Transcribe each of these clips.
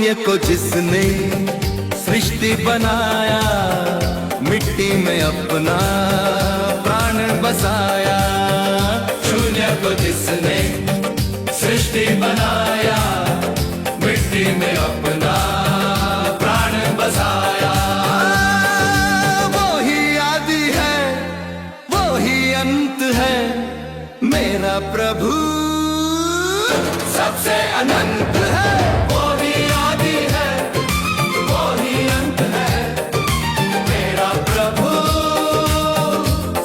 शून्य को जिसने सृष्टि बनाया, मिट्टी में अपना प्राण बसाया। शून्य को जिसने सृष्टि बनाया, मिट्टी में अपना प्राण बसाया। वो ही आदि है, वो ही अंत है, मेरा प्रभु सबसे अनंत है। वो ही आदि है, वो ही अंत है, मेरा प्रभु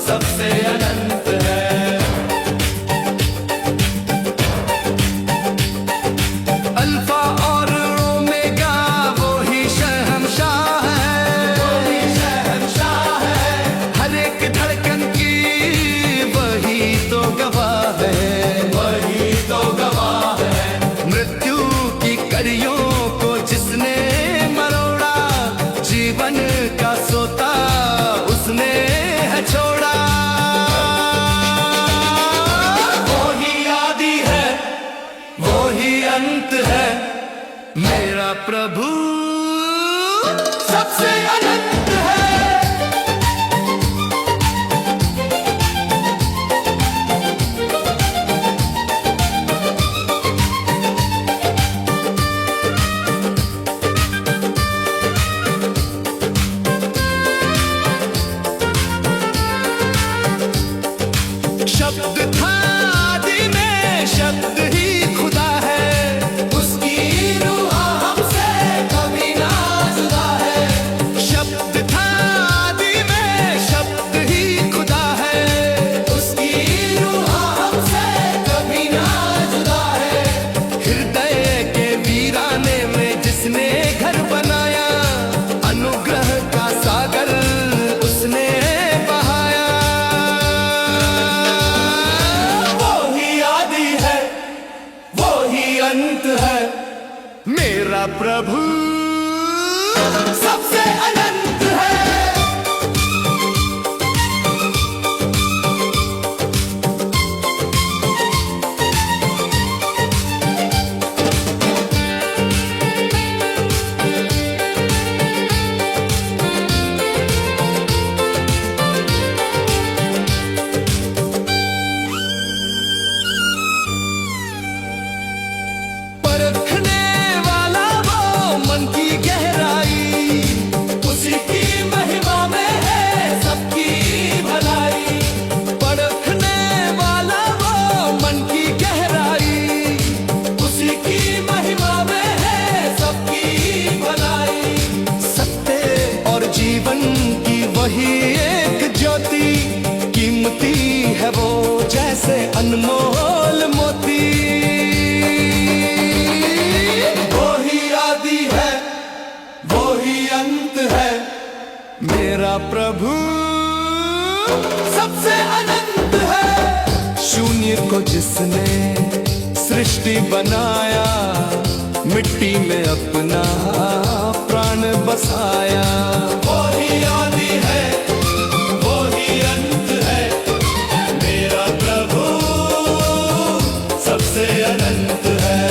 सबसे अनंत है। अल्फा और ओमेगा वो ही शहंशाह है, वो ही शहंशाह है। हर एक धड़कन की वही तो गवाह है, वही तो गवाह है। मृत्यु की कड़ियों को जिसने मरोड़ा, जीवन का सोता उसने है छोड़ा। वो ही आदि है, वो ही अंत है, मेरा प्रभु सबसे अनंत है। शब्द था आदि में, शब्द ही खुदा है, उसकी रूह हमसे कभी ना जुदा है। शब्द था आदि में, शब्द ही खुदा है, उसकी रूह हमसे कभी ना जुदा है। हृदय के वीराने में जिसने घर बनाया, अनुग्रह का सागर उसने बहाया। अंत है, मेरा प्रभु सबसे अनंत है। परखने वाला वो मन की गहराई, उसी की महिमा में है सबकी भलाई। परखने वाला वो मन की गहराई, उसी की महिमा में है सबकी भलाई। सत्य और जीवन की वही एक ज्योति, कीमती है वो जैसे अनमोल मोती। मेरा प्रभु सबसे अनंत है। शून्य को जिसने सृष्टि बनाया, मिट्टी में अपना प्राण बसाया। वो ही आदि है, वो ही अंत है, मेरा प्रभु सबसे अनंत है।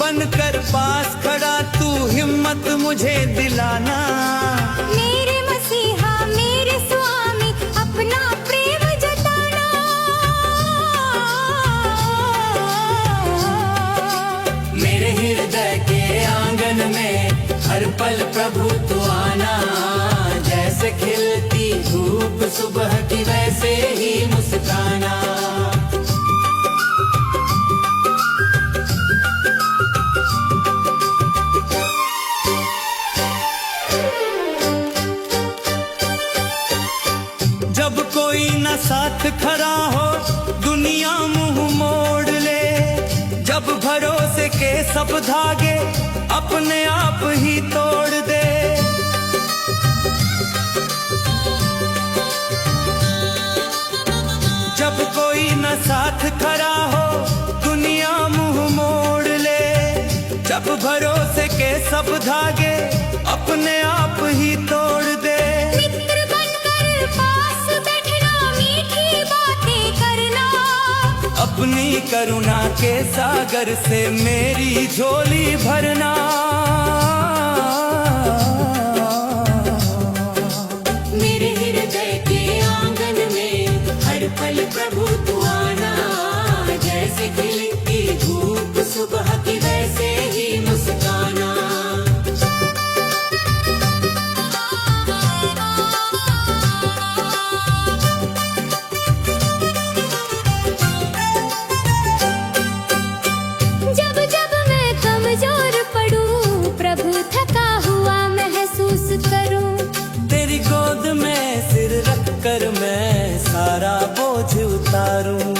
बनकर पास खड़ा तू हिम्मत मुझे दिलाना। मेरे मसीहा मेरे स्वामी अपना प्रेम जताना। मेरे हृदय के आंगन में हर पल प्रभु तू आना। जैसे खिलती धूप सुबह की वैसे ही मुस्काना। जब कोई न साथ खड़ा हो दुनिया मुंह मोड़ ले। जब भरोसे के सब धागे अपने आप ही तोड़ दे। जब कोई न साथ खड़ा हो दुनिया मुंह मोड़ ले। जब भरोसे के सब धागे अपने आप ही तोड़ दे। मित्र बनकर पास बैठना मीठी बातें करना। अपनी करुणा के सागर से मेरी झोली भरना। मेरे हृदय के आंगन में हर पल प्रभु तू आना। जैसे खिलती धूप सुबह की वैसे ही मुस्काना। जब जब मैं कमजोर पड़ूं प्रभु थका हुआ महसूस करूं। तेरी गोद में सिर रख कर मैं सारा बोझ उतारूं।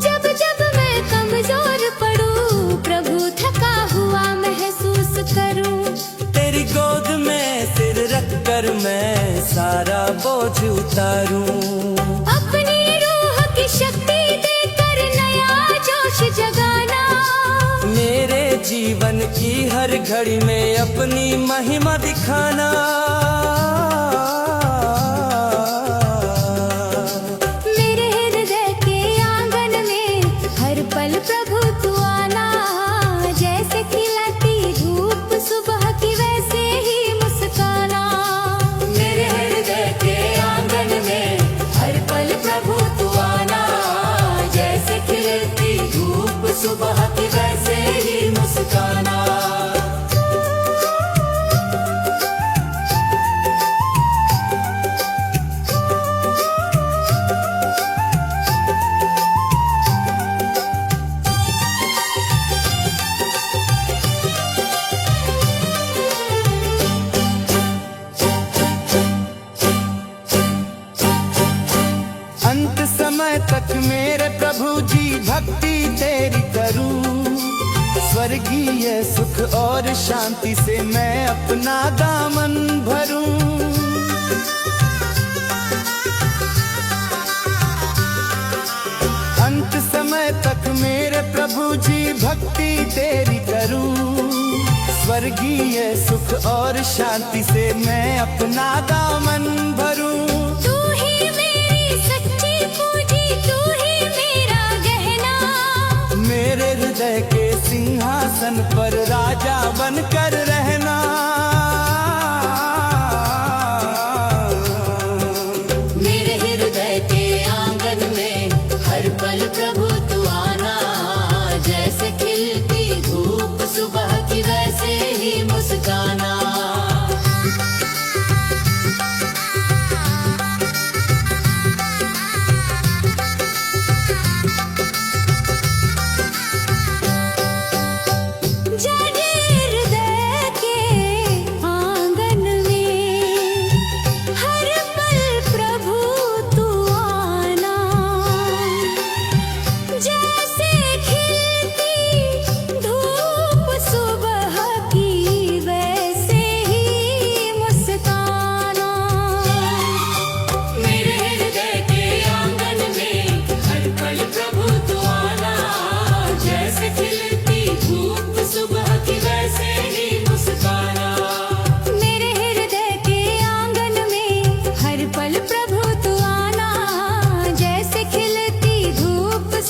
जब जब मैं कमजोर पड़ूं प्रभु थका हुआ महसूस करूं। तेरी गोद में सिर रख कर मैं सारा बोझ उतारूं। अपनी रूह की शक्ति देकर नया जोश जगाना। मेरे जीवन की हर घड़ी में अपनी महिमा दिखाना। मेरे हृदय के आंगन में हर पल प्रभु तू आना। जैसे खिलती धूप सुबह की वैसे ही मुस्काना। मेरे हृदय के आंगन में हर पल प्रभु तू आना। जैसे खिलती धूप सुबह की वैसे ही मुस्काना। अंत समय तक मेरे प्रभु जी भक्ति तेरी करूं। स्वर्गीय सुख और शांति से मैं अपना दामन भरूं। अंत समय तक मेरे प्रभु जी भक्ति तेरी करूं। स्वर्गीय सुख और शांति से मैं अपना दामन भरूं। तू ही मेरी सच्ची पूंजी तू ही मेरा गहना। मेरे हृदय के सिंहासन पर राजा बनकर रहना। मेरे हृदय के आंगन में हर पल प्रभु तू आना। जैसे खिलती धूप सुबह की वैसे ही मुस्काना। जागे हृदय के आंगन में हर पल प्रभु तू आना।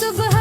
सुबह